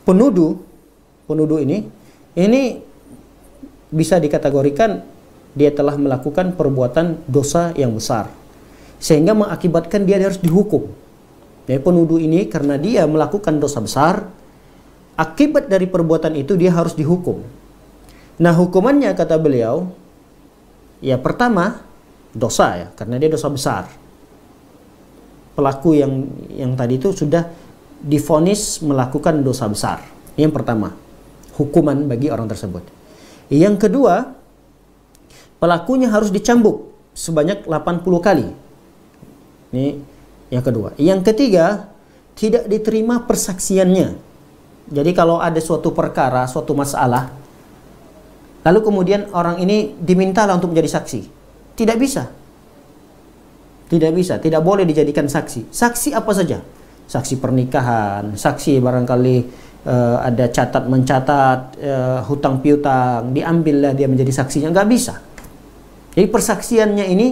penuduh ini bisa dikategorikan dia telah melakukan perbuatan dosa yang besar sehingga mengakibatkan dia harus dihukum. Jadi penuduh ini karena dia melakukan dosa besar, akibat dari perbuatan itu dia harus dihukum. Nah, hukumannya kata beliau, ya pertama dosa ya, karena dia dosa besar. Pelaku yang tadi itu sudah divonis melakukan dosa besar. Yang pertama, hukuman bagi orang tersebut. Yang kedua, pelakunya harus dicambuk sebanyak 80 kali. Ini yang kedua. Yang ketiga, tidak diterima persaksiannya. Jadi kalau ada suatu perkara, suatu masalah, lalu kemudian orang ini dimintalah untuk menjadi saksi. Tidak bisa. Tidak bisa, tidak boleh dijadikan saksi. Saksi apa saja? Saksi pernikahan, saksi barangkali ada catat mencatat, hutang piutang, diambillah dia menjadi saksinya. Nggak bisa. Jadi persaksiannya ini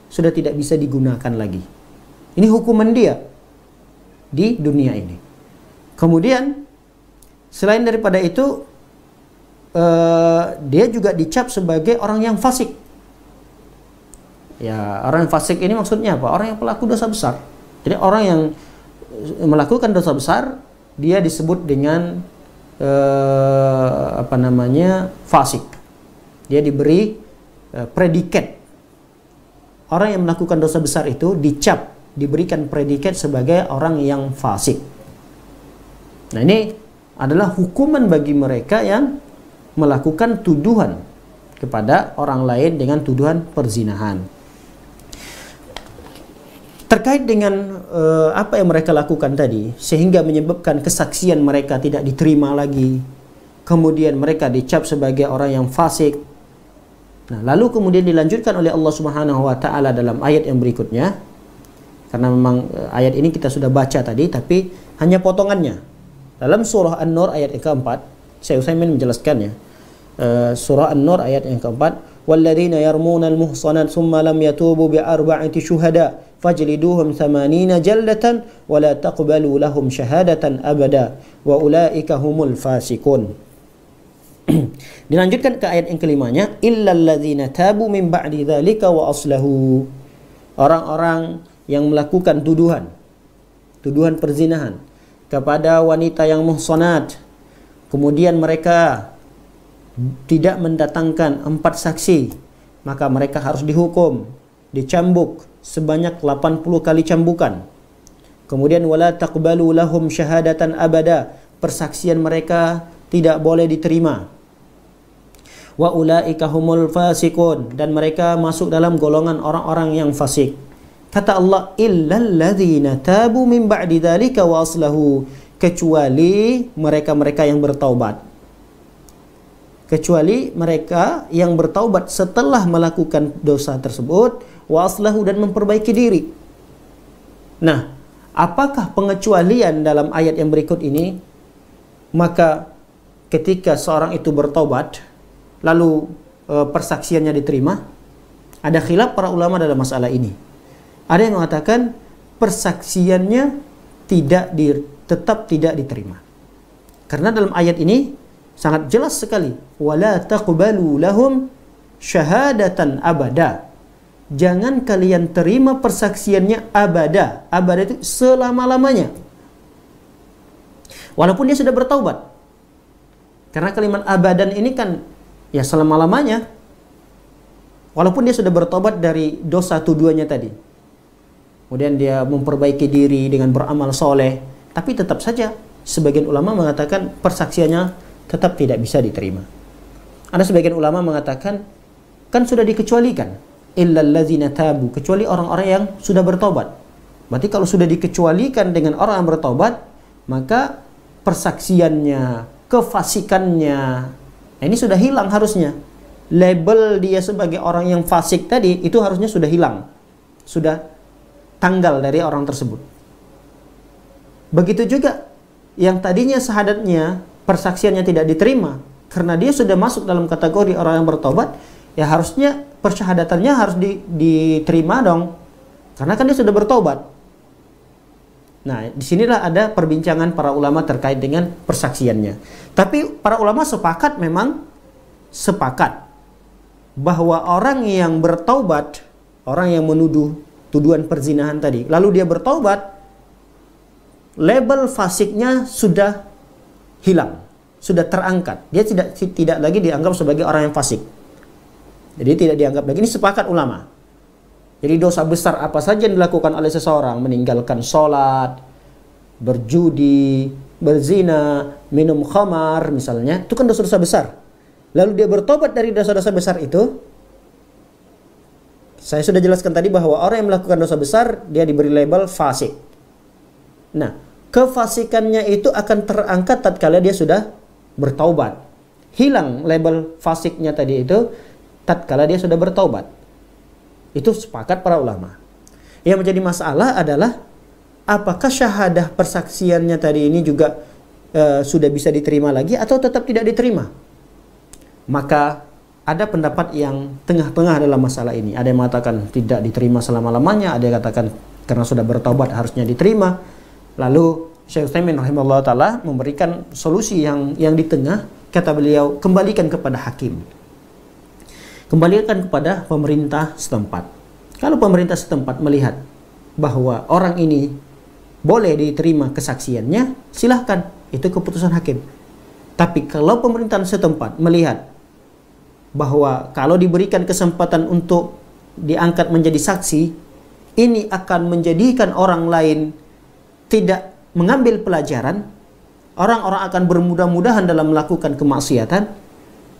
sudah tidak bisa digunakan lagi. Ini hukuman dia di dunia ini. Kemudian selain daripada itu, dia juga dicap sebagai orang yang fasik. Ya, orang yang fasik ini maksudnya apa? Orang yang pelaku dosa besar. Jadi orang yang melakukan dosa besar, dia disebut dengan fasik. Dia diberi predikat. Orang yang melakukan dosa besar itu dicap, diberikan predikat sebagai orang yang fasik. Nah, ini adalah hukuman bagi mereka yang melakukan tuduhan kepada orang lain dengan tuduhan perzinahan. Terkait dengan apa yang mereka lakukan tadi, sehingga menyebabkan kesaksian mereka tidak diterima lagi, kemudian mereka dicap sebagai orang yang fasik. Nah, lalu kemudian dilanjutkan oleh Allah Subhanahu wa taala dalam ayat yang berikutnya. Karena memang ayat ini kita sudah baca tadi, tapi hanya potongannya. Dalam surah An-Nur ayat yang keempat, saya ingin menjelaskannya. Surah An-Nur ayat yang keempat, walladzina yarmuna al-muhsanat thumma lam yatubu bi arba'ati syuhada fajliduhum 80 jaldatan wa la taqbalu lahum syahadatan abada wa ulaika humul fasikun. Dilanjutkan ke ayat yang kelimanya, illal ladzina tabu min ba'di dzalika wa aslahu. Orang-orang yang melakukan tuduhan perzinahan kepada wanita yang muhsanat, kemudian mereka tidak mendatangkan 4 saksi, maka mereka harus dihukum, dicambuk sebanyak 80 kali cambukan. Kemudian wala taqbalu lahum syahadatan abada, persaksian mereka tidak boleh diterima. Wa ulaika humul fasikun, dan mereka masuk dalam golongan orang-orang yang fasik. Kata Allah, illal ladzina tabu min ba'di dzalika wa aslahu, kecuali mereka-mereka yang bertaubat. Kecuali mereka yang bertaubat setelah melakukan dosa tersebut, wa aslahu, dan memperbaiki diri. Nah, apakah pengecualian dalam ayat yang berikut ini? Maka ketika seorang itu bertaubat, lalu persaksiannya diterima, ada khilaf para ulama dalam masalah ini. Ada yang mengatakan persaksiannya tetap tidak diterima. Karena dalam ayat ini sangat jelas sekali, wala taqbalu lahum syahadatan abada. Jangan kalian terima persaksiannya abada. Abada itu selama-lamanya. Walaupun dia sudah bertaubat. Karena kalimat abadan ini kan ya selama-lamanya. Walaupun dia sudah bertobat dari dosa tuduhannya tadi, kemudian dia memperbaiki diri dengan beramal soleh, tapi tetap saja sebagian ulama mengatakan persaksiannya tetap tidak bisa diterima. Ada sebagian ulama mengatakan kan sudah dikecualikan, illal ladzina tabu, kecuali orang-orang yang sudah bertobat. Berarti kalau sudah dikecualikan dengan orang yang bertobat, maka persaksiannya, kefasikannya, ini sudah hilang harusnya. Label dia sebagai orang yang fasik tadi itu harusnya sudah hilang, sudah tanggal dari orang tersebut. Begitu juga yang tadinya syahadatnya, persaksiannya tidak diterima karena dia sudah masuk dalam kategori orang yang bertobat, ya harusnya persyahadatannya harus diterima dong, karena kan dia sudah bertobat. Nah, disinilah ada perbincangan para ulama terkait dengan persaksiannya. Tapi para ulama sepakat, memang sepakat bahwa orang yang bertaubat, orang yang menuduh tuduhan perzinahan tadi, lalu dia bertaubat, label fasiknya sudah hilang, sudah terangkat. Dia tidak lagi dianggap sebagai orang yang fasik. Jadi tidak dianggap lagi. Ini sepakat ulama. Jadi dosa besar apa saja yang dilakukan oleh seseorang, meninggalkan sholat, berjudi, berzina, minum khamar misalnya, itu kan dosa-dosa besar. Lalu dia bertobat dari dosa-dosa besar itu. Saya sudah jelaskan tadi bahwa orang yang melakukan dosa besar, dia diberi label fasik. Nah, kefasikannya itu akan terangkat tatkala dia sudah bertaubat. Hilang label fasiknya tadi itu tatkala dia sudah bertaubat. Itu sepakat para ulama. Yang menjadi masalah adalah apakah syahadah persaksiannya tadi ini juga sudah bisa diterima lagi atau tetap tidak diterima. Maka ada pendapat yang tengah-tengah dalam masalah ini. Ada yang mengatakan tidak diterima selama-lamanya, ada yang katakan karena sudah bertaubat harusnya diterima. Lalu Syekh Utsaimin rahimahullah taala memberikan solusi yang di tengah. Kata beliau, kembalikan kepada hakim. Kembalikan kepada pemerintah setempat. Kalau pemerintah setempat melihat bahwa orang ini boleh diterima kesaksiannya, silahkan, itu keputusan hakim. Tapi kalau pemerintahan setempat melihat bahwa kalau diberikan kesempatan untuk diangkat menjadi saksi, ini akan menjadikan orang lain tidak mengambil pelajaran, orang-orang akan bermudah-mudahan dalam melakukan kemaksiatan,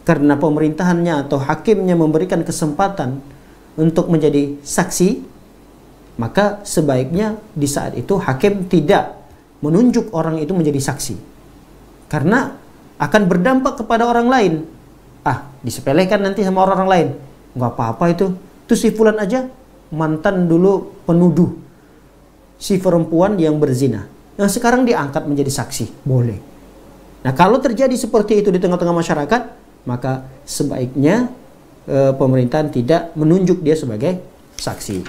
karena pemerintahannya atau hakimnya memberikan kesempatan untuk menjadi saksi, maka sebaiknya di saat itu hakim tidak menunjuk orang itu menjadi saksi, karena akan berdampak kepada orang lain. Disepelekan nanti sama orang lain. Nggak apa-apa itu si fulan aja mantan dulu penuduh si perempuan yang berzina, yang sekarang diangkat menjadi saksi, boleh. Nah, kalau terjadi seperti itu di tengah-tengah masyarakat, maka sebaiknya pemerintahan tidak menunjuk dia sebagai saksi.